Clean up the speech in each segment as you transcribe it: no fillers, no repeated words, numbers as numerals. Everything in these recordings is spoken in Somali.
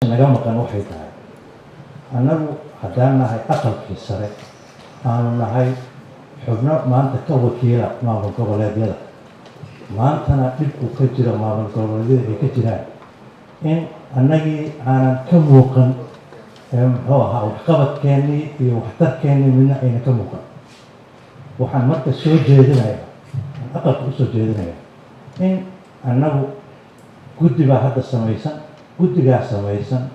naga maqan waxay tahay annagu haddaan nahay aqalkii sare aanu nahay xubno maanta ka wakiila maamul goboleedyada maantana dhibku ka jira maamul goboleedyada ay ka jiraan in annagii aanan ka muuqan muxuu ahaa waxqabadkeennii iyo waxtarkeennii midna ayna ka muuqan waxaan marka soo jeedinaya aqalka u soo jeedinaya in annagu guddi baa hadda samaysan guddigaa samaysan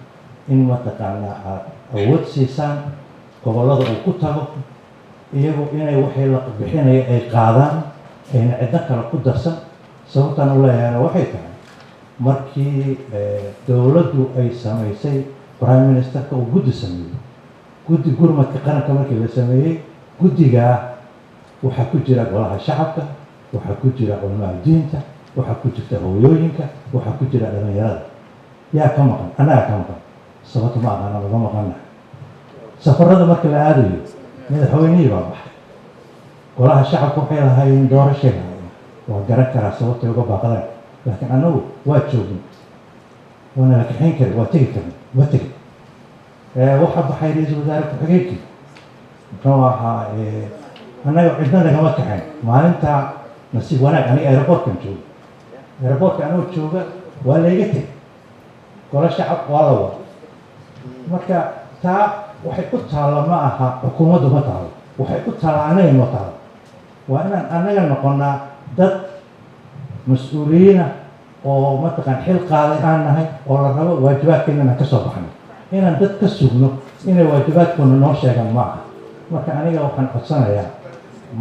in mataqaanaa aad awood siisaan gobollada uu ku tago iyagu inay waxay la bixinaya ay qaadaan ayna cidno kale ku darsan sababtaan u leeyahayna waxay tahay markii dowladdu ay samaysay prime ministerka uu guddi sameeyey guddi gurmadka qaranka markii la sameeyey guddigaa waxaa ku jira golaha shacabka waxaa ku jira culamaa diinta waxaa ku jirta hooyooyinka waxaa ku jira dhalinyarada yaa ka maqan annagaa ka maqan sababta ma aqaana laga maqannahay safarada marka la aadayo madaxweynihii baa baxay golaha shacabka waxay lahaayeen doorashay lahaayeen waa garan karaa sababtay uga baaqdeen laakiin annagu waa joogin waana la kaxayn karin waa tegi karin waa tegi waxaa baxay ra-iisul wasaare ku-xigeenkii muxuu ahaa annaga cidna nagama kaxayn maalintaa nasiib wanaag aniga aeroboortkan jooga aeroboortka anoo jooga waa layga teg gola shacab waa la wada marka taa waxay u taalla ma aha xukuumaddu ma taalo waxay u taalla annaga ma taalo waa inaan annaga noqonnaa dad mas-uuliyiina oo mataqaan xil qaaday aan nahay oo la rabo waajibaadkeena inaan ka soo baxno inaan dad ka sugno inay waajibaadkoona noo sheegaan ma aha marka aniga waxaan codsanayaa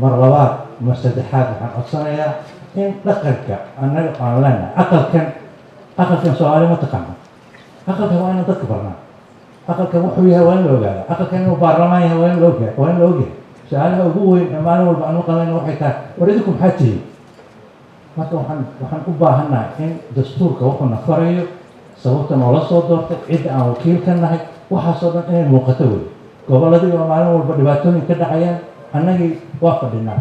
mar labaad mar saddexaad waxaan codsanayaa in dhaqanka annaga aan leenahay aqalkan soomaali ma taqaana aqalkan waa inaan dadka barnaa aqalkan wuxuu yahay waa in la ogaada aqalkan inuu baarlamaan yahay waa in la ogyahay su-aalaha ugu weyn ee maalin walba aan u qabayna waxay tahay war idinku maxaa tihiin marka waxaan u baahannahay in dastuurka wuxuuna farayo sababta noola soo doortay cidda aan wakiil ka nahay waxaasoo dhan inay muuqato wey gobolladii waa maalin walba dhibaatooyin ka dhacayaan annagii waa fadhinaa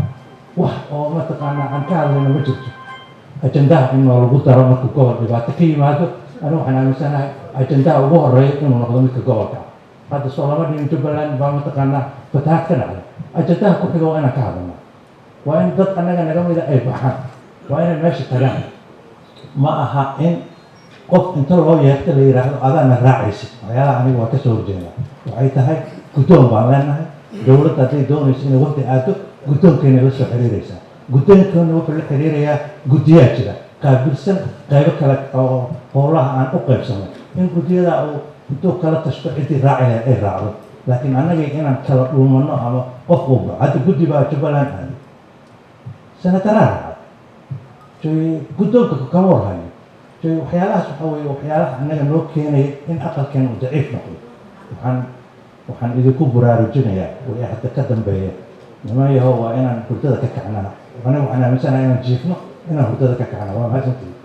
wax oo mataqaanaa aan ka hadlayna ma jirto ajandaha in noolagu daro markuu gobol dhibaato ka yimaado anigu waxaan aaminsanahay ajandaha ugu horeeya inuu noqdo midka gobolka ah hadda soo lama dhihin jubbaland baa mataqaanaa fatahaad ka dhacday ajandaha ku xiga waa inaan ka hadalnaa waa in dad annaga naga mida ay baxaan waa inay meesha tagaan ma aha in qof inta loo yeerta la yidhaahdo adaana raacaysid waxyaalaha aniga waa ka soo horjeedaa waxay tahay guddoon baan leenahay dowladda hadday doonayso inay waqti aado guddoonkeena la soo xiriiraysaa guddoonkeena wuxuu la xiriirayaa guddiyaa jira qaabilsan qaybo kale oo howlaha aan u qaybsanay in guddiyada uu intuu kala tashto ciddii raaci lahayd ay raacdo laakiin annagii inaan kala dhuumanno ama qof walba hadda guddi baa jubbaland aaday senataraa raacay joy guddoonka kama warhayo joy waxyaalahaas waxa weeye waxyaalaha annaga noo keenaya in aqalkeena uu daciif noqdo waxaan idinku buraarujinayaa wixii hadda ka dambeeya niman yahow waa inaan hurdada ka kacnaa aniga waxaan aaminsanahay inaan jiifno inaan hurdada ka kacnaa waa mahadsantihiin